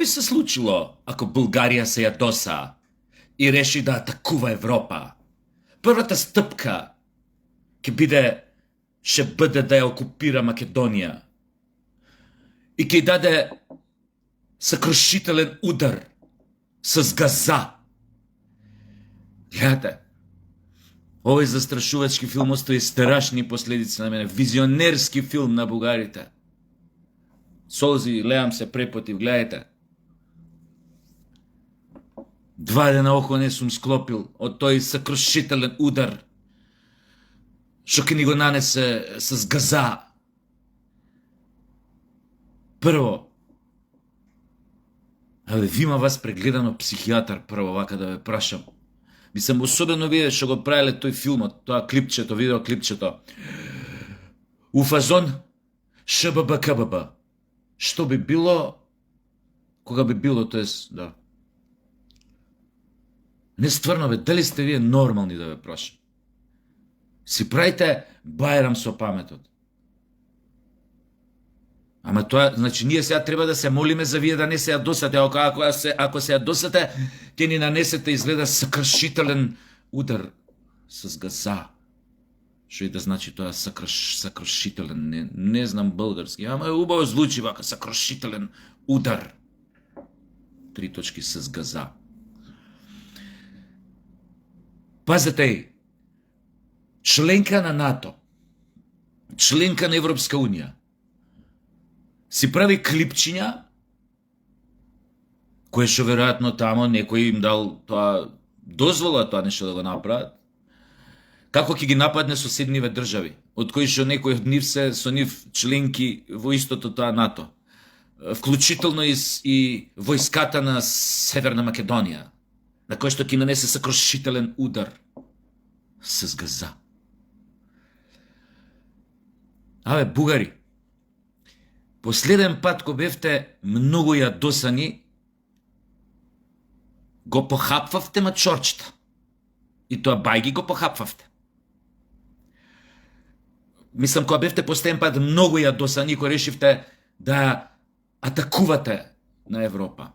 би се случило ако Булгарија се ядоса и реши да атакува Европа? Првата стъпка ќе биде да ја окупира Македонија и ќе даде сокрушителен удар с газа. Гледате, овој застрашувачки филм остави страшни последици на мене. Визионерски филм на бугарите. Солзи, леам се препотив, гледайте. 2 дена око не сум склопил од тој сокрушителен удар што ќе ни го нанесе с газа. Прво, вима вас прегледано психијатар, прво вака да ве прашам. Мислам, особено вие што го правиле тој филмот, тоа клипчето, видеоклипчето. У фазон ШББ-КББ. Што би било, кога би било, тоест, да. Не стварно, бе, дали сте вие нормални, да ве прашам? Си правите бајрам со паметот. Ама тоа, значи, ние сега треба да се молиме за вие да не се ядосате, ако се ядосате, ќе ни нанесете изгледа сокрушителен удар с газа. Што и да значи тоа сокрушителен, не знам български, ама убаво звучи вака, сокрушителен удар. 3 точки с газа. Пазете, членка на НАТО, членка на Европска Унија, си прави клипчиња, кое што веројатно тамо некој им дал тоа дозвола тоа нешто да го направат, како ќе ги нападне соседниве држави, од кои што некои од нив се со нив членки во истото тоа НАТО, вклучително и војската на Северна Македонија, на кој што ќе нанесе сокрушителен удар с газа. Абе, бугари, последен пат кога бевте многу јадосани, го похапвавте мачорчета. И тоа бајги го похапвавте. Мислам, кога бевте последен пат многу јадосани, кога решивте да атакувате на Европа.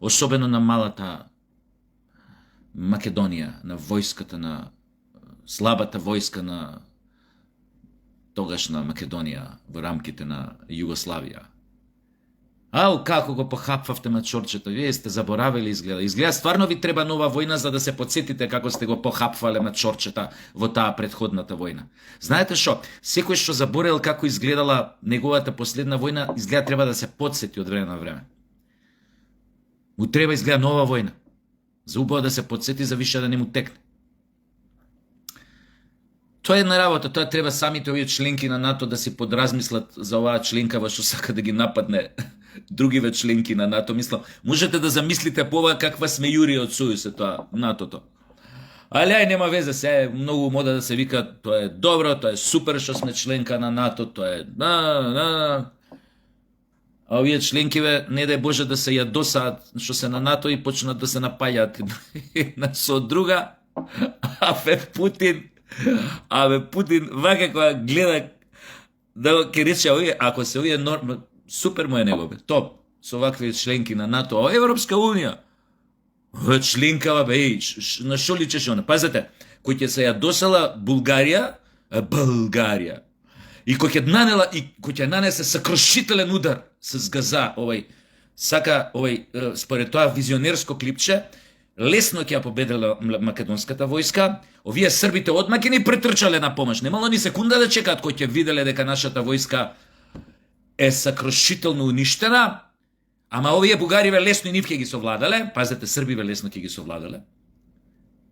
Особено на малата Македонија, на војската на слабата војска на тогашна Македонија во рамките на Југославија. Ау, како го похапвавте мачорчето, вие сте заборавили изгледа. Изгледа стварно ви треба нова војна за да се подсетите како сте го похапвале мачорчета во таа претходната војна. Знаете што? Секој што заборел како изгледала неговата последна војна, изгледа треба да се подсети од време на време. Му треба изгледа нова војна. За убаво да се подсети, за више да не му текне. Тоа е една работа, тоа треба самите овие членки на НАТО да си подразмислат за оваа членка во што сака да ги нападне другиве членки на НАТО. Мислам, можете да замислите по ова каква сме јури од Сојуз е тоа НАТО-то. Али ај, нема везе, се е многу мода да се вика тоа е добро, тоа е супер што сме членка на НАТО, тоа е А овие членкиве, не дај Боже да се јадосаат што се на НАТО и почнат да се напаѓаат една со друга. Путин, вака кога гледа, да ќе рече овие, ако се овие супер му е негове, топ, со вакви членки на НАТО, а Европска Унија, членкава, на шо личеше она? Пазете, кој ќе се јадосала Булгарија, и кој ќе нанесе сокрушителен удар с газа, според тоа визионерско клипче, лесно ќе ја победила македонската војска, овие србите одма ќе ни претрчале на помош. Немало ни секунда да чекаат кој ќе виделе дека нашата војска е сокрушително уништена, ама овие бугариве лесно и нив ќе ги совладале, пазете, србиве лесно ќе ги совладале.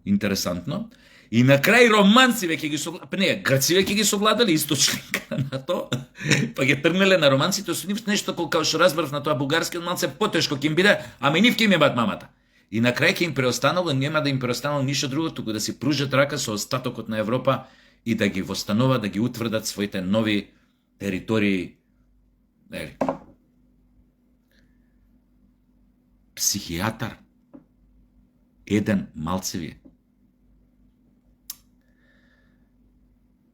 Интересантно. И на крај романциве ќе ги совладале, не, грциве ќе ги совладале, исто членка на тоа, па ги тргнале на романците со нив нешто како што разбрав на тоа бугарски, малце потешко ќе им биде, ама и нив ќе им ебат мамата. И на крај ќе им преостанало, нема да им преостанало ништо друго, туку да си пружат рака со остатокот на Европа и да ги востануваат, да ги утврдат своите нови територии. Психијатар, еден малце ви е.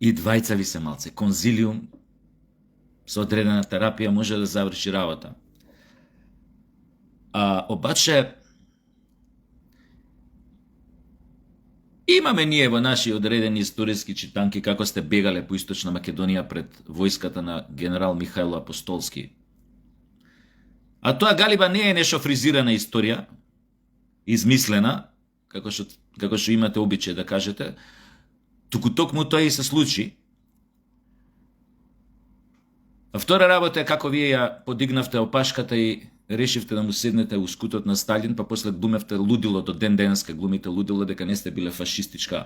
И двајца ви се малце. Конзилиум со одредена терапија може да заврши работа. Обаче, имаме ние во наши одредени историски читанки како сте бегале по Источна Македонија пред војската на генерал Михајло Апостолски. А тоа галиба не е нешто фризирана историја, измислена, како што имате обичај да кажете, туку токму тоа и се случи. А втора работа е како вие ја подигнавте опашката и решивте да му седнете у скутот на Сталин, па после глумевте лудило до ден денеска, глумите лудило дека не сте биле фашистички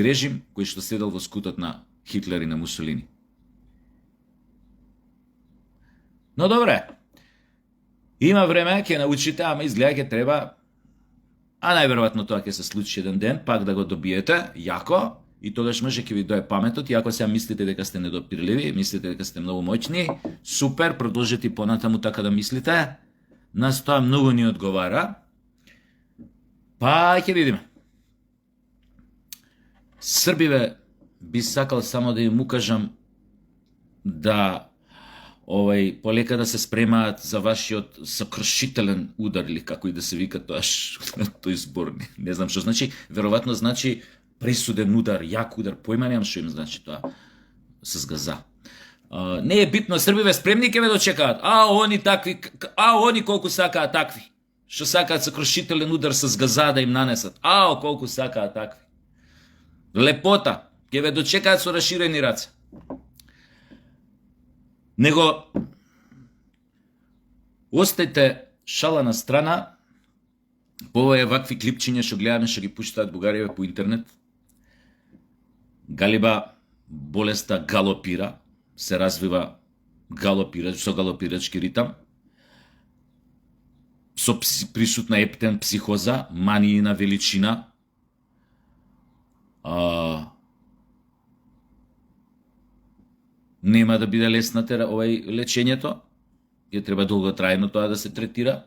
режим кој што седел во скутот на Хитлер и на Мусолини. Но добре, има време, ќе научите, ама изгледа ќе треба, а најверојатно тоа ќе се случи еден ден, пак да го добиете, јако, и тогаш може ќе ви дое паметот, и ако сега мислите дека сте недопирливи, мислите дека сте многу моćни, супер, продолжете понатаму така да мислите, нас тоа многу ни одговара, па ќе видиме. Србиве, би сакал само да им укажам да полека да се спремаат за вашиот сокрушителен удар, или како и да се вика тој збор, не знам што значи, веројатно значи пресуден удар, јак удар, појма немам што им значи тоа с газа. Не е битно, србиве спремни ке ве дочекаат, они колку сакаат такви, што сакаат сокрушителен удар с газа да им нанесат, колку сакаат такви. Лепота, ке ве дочекаат со расширени раце. Него, остајте шала на страна, по овие вакви клипчиња што гледаме, што ги пуштаат бугариве по интернет. Галиба болеста галопира, се развива со галопирачки ритам, со присутна ептен психоза, маниина величина, нема да биде лесна лечењето, ќе треба долготрајно тоа да се третира.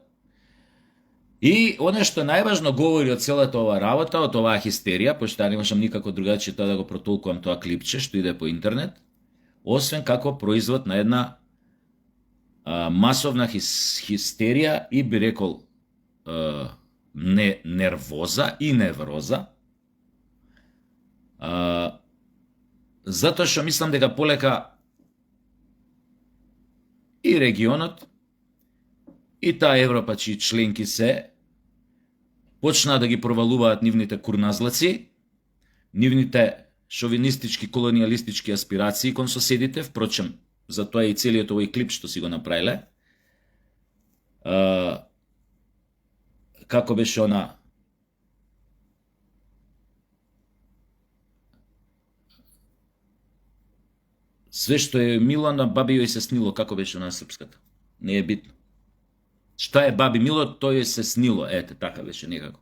И оно што најважно говори од целата ова работа, од оваа хистерија, пошто ја немашам никако другачи тоа да го протолкувам тоа клипче што иде по интернет, освен како производ на една масовна хистерија и би рекол нервоза и невроза, затоа што мислам дека полека и регионот, и таа Европа чии членки се, почнаа да ги провалуваат нивните курназлаци, нивните шовинистички, колониалистички аспирации кон соседите, впрочем, затоа и целиот овој клип што си го направиле. Како беше она? Све што е мило на баби јој се снило, како беше на српската. Не е битно. Што е баби мило, тој се снило. Ете, така беше некако.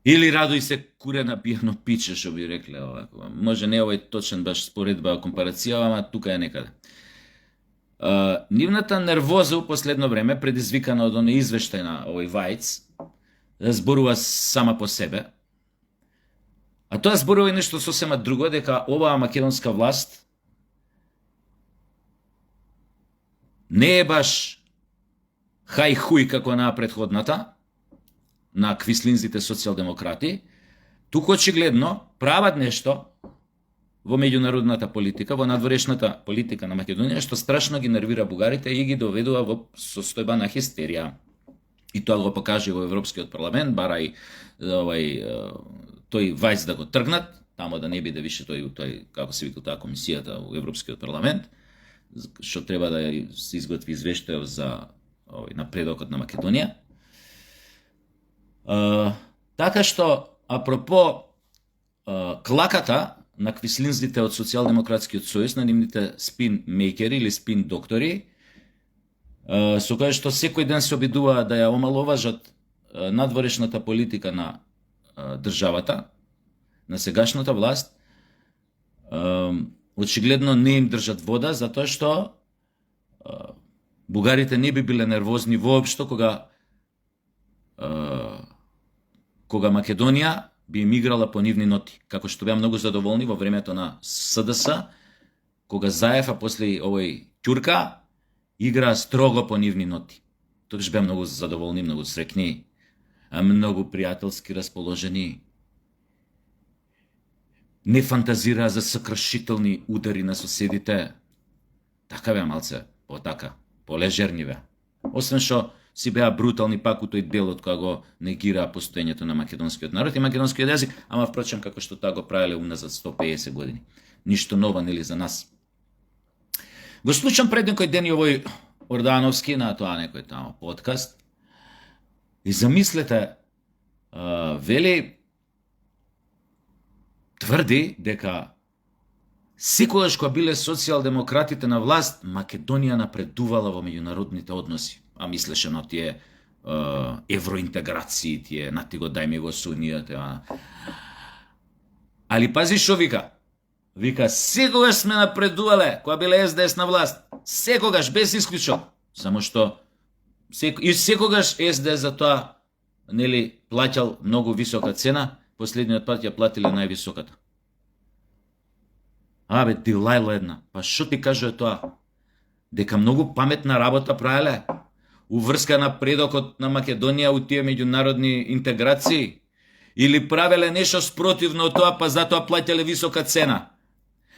Или радој се курена пијано пиче, што би рекле овако. Може не овој точен баш споредба, компарација, ама тука е некаде. Нивната нервоза у последно време, предизвикана од оној извештај на овој Вајц, зборува сама по себе. А тоа зборува и нешто сосема друго, дека оваа македонска власт не е баш хај-хуј како на претходната, на квислинзите социјалдемократи, туку очигледно прават нешто во меѓународната политика, во надворешната политика на Македонија, што страшно ги нервира бугарите и ги доведува во состојба на хистерија. И тоа го покаже во Европскиот парламент, бара и тој Вајц да го тргнат, тамо да не биде више тој како се вика таа комисијата во Европскиот парламент, што треба да се изготви извештај за напредокот на Македонија. Така што, апропо клаката на квислинзите од Социјалдемократскиот сојуз, на нивните спин мейкери или спин доктори, со кој што секој ден се обидуваат да ја омаловажат надворешната политика на државата, на сегашната власт, очигледно не им држат вода, затоа што бугарите не би биле нервозни воопшто кога Македонија би им играла по нивни ноти, како што беа многу задоволни во времето на СДС, кога Заев, а после овој Ќурка, игра строго по нивни ноти. Тогаш беа многу задоволни, многу срекни, многу пријателски расположени. Не фантазираа за сокрушителни удари на соседите. Така беа малце, полежерни беа. Освен што си беа брутални пак у тој делот кога го негираа постоењето на македонскиот народ и македонскиот јазик, ама впрочем како што таа го правеле уназад 150 години. Ништо ново, нели, за нас. Го слушам пред некој ден и овој Ордановски на тоа некој тамо подкаст и замислете, вели, тврди дека секогаш кога биле социјалдемократите на власт, Македонија напредувала во меѓународните односи. А мислеше на тие евроинтеграции, тие на ти го дај ми го со унијата. Али пази што вика? Вика, секогаш сме напредувале кога биле СДС на власт. Секогаш, без исклучок. Само што и секогаш СДС за тоа, нели, плаќал многу висока цена, последниот пат ја платиле највисоката. Абе, дилајло една. Па што ти кажува тоа? Дека многу паметна работа правеле? Уврска напредокот на Македонија у тие меѓународни интеграции? Или правеле нешто спротивно од тоа, па затоа плателе висока цена?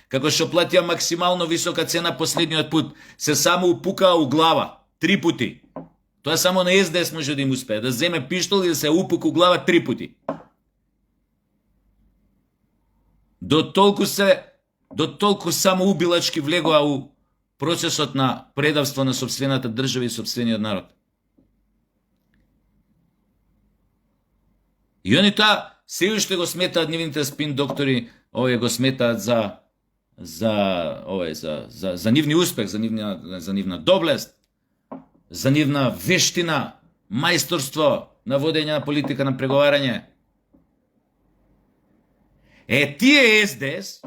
Како што платија максимално висока цена последниот пут, се само упукаа у глава 3 пути. Тоа само на СДС може да им успее, да земе пиштол и да се упука у глава 3 пути. До толку само убилачки влегоа у процесот на предавство на сопствената држава и сопствениот народ. И они тоа се уште го сметаат нивните спин доктори, овие го сметаат за нивни успех, за нивна доблест, за нивна вештина, мајсторство на водење на политика на преговарање. Тие СДС,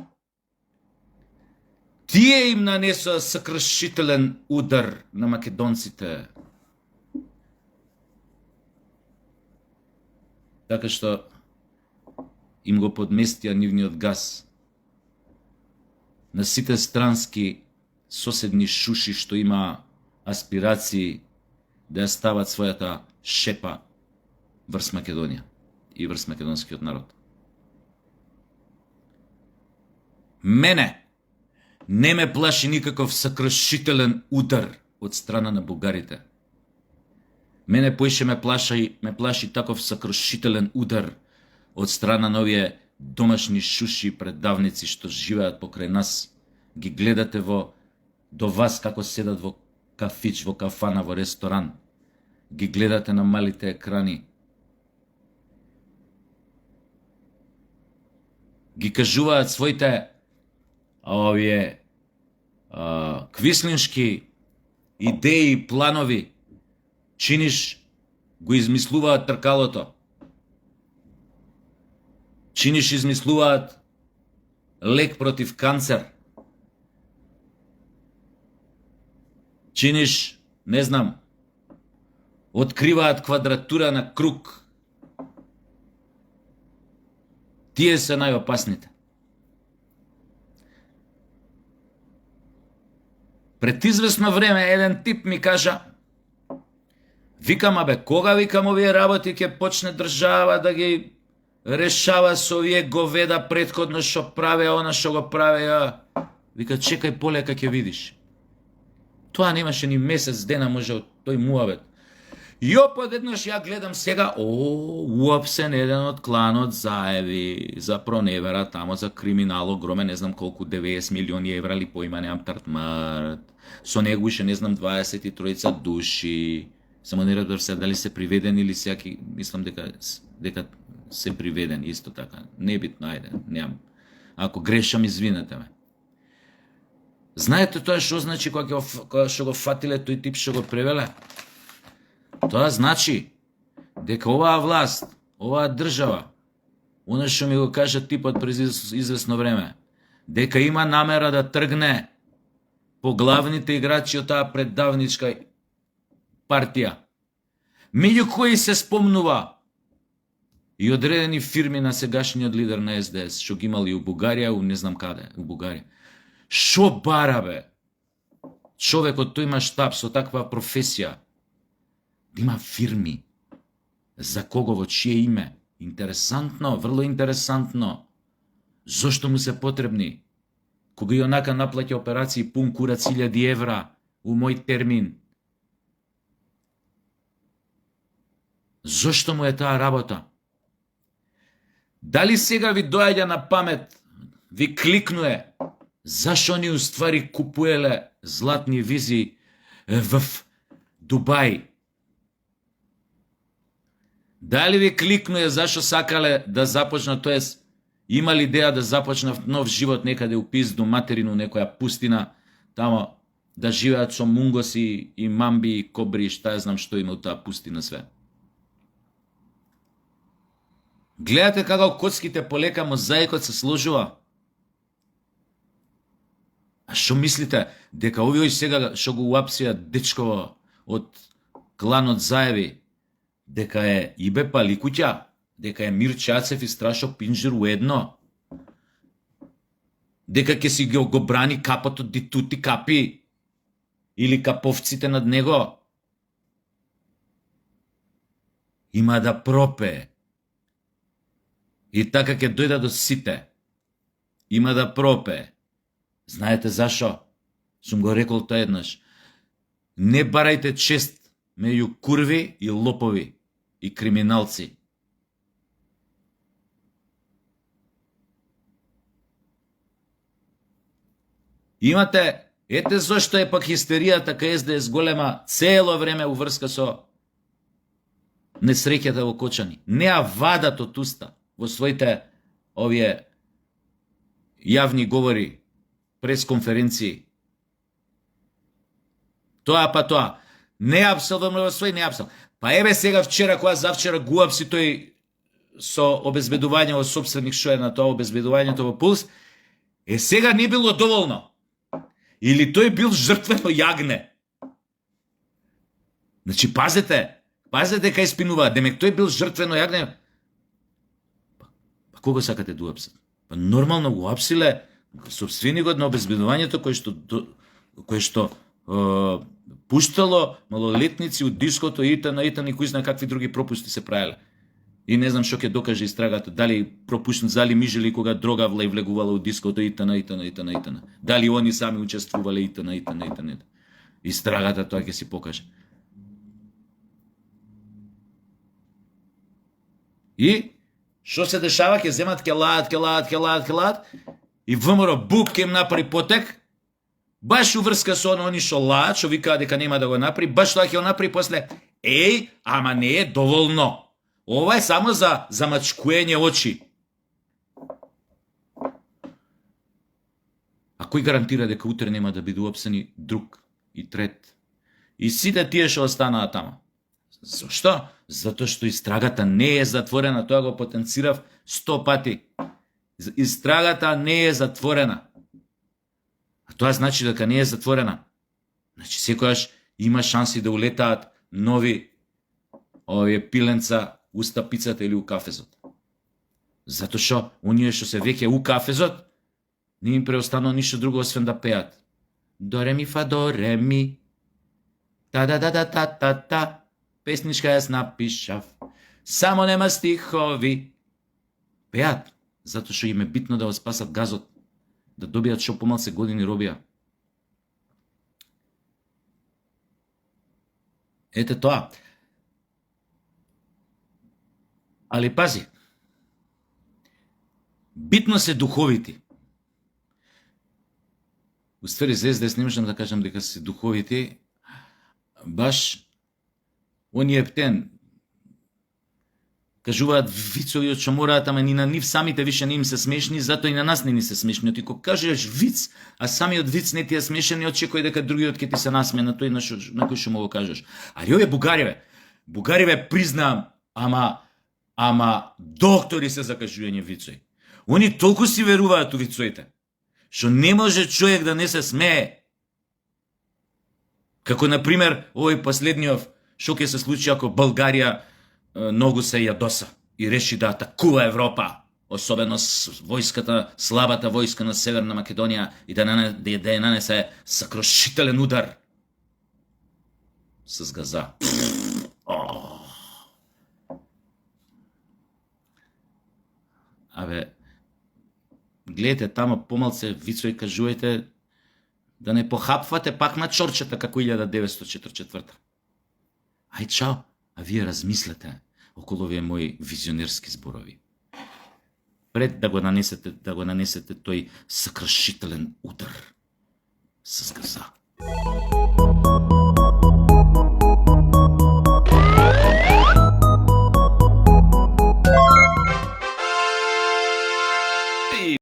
тие им нанесоа сокрушителен удар на македонците. Така што им го подместија нивниот газ на сите странски соседни шуши што има аспирации да ја стават својата шепа врз Македонија и врз македонскиот народ. Мене не ме плаши никаков сокрушителен удар од страна на бугарите. Мене поише ме плаши таков сокрушителен удар од страна на овие домашни шуши и предавници што живеат покрај нас. Ги гледате до вас како седат во кафич, во кафана, во ресторан. Ги гледате на малите екрани. Ги кажуваат своите овие квислиншки идеи и планови. Чиниш, го измислуваат тркалото. Чиниш, измислуваат лек против канцер. Чиниш, не знам, откриваат квадратура на круг. Тие се најопасните. Пред известно време еден тип ми кажа, викам, абе, кога, викам, овие работи ќе почне држава да ги решава со овие говеда претходно што праве, она што го праве. Вика, чекај, полека ќе видиш. Тоа немаше ни месец дена, може од тој муавет. Јо, подеднаш ја гледам сега, уапсен еден од кланот Заеви за проневера, тамо за криминал огромен, не знам колку, 90 милиони евра ли поима, неам тартмарт. Со него ише, не знам, 23 души. Само не разбирам се дали се приведени или сеаки, мислам дека се приведени исто така. Небитно, ајде, неам. Ако грешам, извинете ме. Знаете тоа што значи кога што го фатиле тој тип што го превеле? Тоа значи дека оваа власт, оваа држава, она што ми го кажа типот през известно време, дека има намера да тргне по главните играчи од таа преддавничка партија, меѓу кои се спомнува и одредени фирми на сегашниот лидер на СДС, што ги имали у Бугарија, у не знам каде, у Бугарија. Шо бара, бе? Човекот тој има штаб со таква професија. Да има фирми. За кого, во чие име? Интересантно, врло интересантно. Зошто му се потребни? Кога и онака наплаќа операции пун курац 1000 евра у мој термин. Зошто му е таа работа? Дали сега ви доаѓа на памет, ви кликнуе, зашо ни уствари купуеле златни визи в Дубај? Дали ви кликнуе зашо сакале да започнат, тоест имали идеја да започнат нов живот некаде у пизду материну, некоја пустина, тамо да живеат со мунгоси и мамби и кобри и шта ја знам што има у таа пустина све. Гледате како коцките полека мозаикот се сложува. А што мислите, дека овој сега што го уапсија дечково од кланот Заеви, дека е Ибе Паликуќа, дека е Мир Чацев и Страшо Пинџер уедно, дека ќе си го брани капот од Дитути Капи или каповците над него? Има да пропее. И така ќе дојда до сите. Има да пропее. Знаете зашо? Сум го рекол тоа еднаш. Не барајте чест меѓу курви и лопови и криминалци. Имате, ете зашто е пак хистеријата кај СДС голема цело време уврска со несреќата во Кочани. Неа вадат од уста во своите овие јавни говори, пресконференции. Тоа па тоа. Не апсел во свој, не апсел. Па еве сега вчера, која завчера го апси тој со обезбедување во собственик што е на тоа обезбедувањето во Пулс, сега не било доволно. Или тој бил жртвено јагне. Значи, пазете кај спинуваат. Демек тој бил жртвено јагне. Па кого сакате да уапсат? Па нормално го апсиле собственикот на обезбедувањето кој што пуштало малолетници од диското и кој знае какви други пропусти се правеле. И не знам што ќе докаже истрагата, дали пропуштен зали мижели кога дрога влегувала од диското итн. Дали они сами учествувале итн. Истрагата тоа ќе си покаже. И што се дешава? Ќе земат, ќе лаат и ВМРО бук ќе им направи потек. Баш уврска со они што лаат, што викаат дека нема да го направи, баш тоа ќе го направи после. Ама не е доволно. Ова е само за замачкуење очи. А кој гарантира дека утре нема да биде уапсени друг и трет? И сите тие што останаа тамо. Зошто? Затоа што истрагата не е затворена, тоа го потенцирав 100 пати. Истрагата не е затворена. А тоа значи дека не е затворена. Значи секојаш има шанси да улетаат нови овие пиленца у стапицата или у кафезот. Затоа што оние што се веќе у кафезот не им преостанало ништо друго освен да пеат. До ре ми фа до ре ми. Та да да да та та та. Песничка јас напишав. Само нема стихови. Пеат, затоа што им е битно да го спасат газот, да добијат што помалце години робија. Ете тоа. Али пази, битно се духовити. Уствари за СДС не можам да кажам дека се духовити, баш оние птен кажуваат вицови од што мораат, ама ни на нив самите више не им се смешни, затоа и на нас не ни се смешни. Ти кога кажеш виц, а самиот виц не ти е смешен, очекувај дека другиот ќе ти се насмее на тој на кој што му го кажеш. Али овие бугариве признаам, ама доктори се за кажување вицови. Они толку си веруваат у вицоите, што не може човек да не се смее. Како, например, овој последниот што ќе се случи ако Българија многу се јадоса и реши да атакува Европа. особено војската, слабата војска на Северна Македонија и да ја нанесе сокрушителен удар с газа. Абе, гледате тамо помалце вицој кажувајте да не похапвате пак на чорчета како 1944. Ај чао, а вие размислете околу овие мои визионерски зборови. Пред да го нанесете тој сокрушителен удар с газа.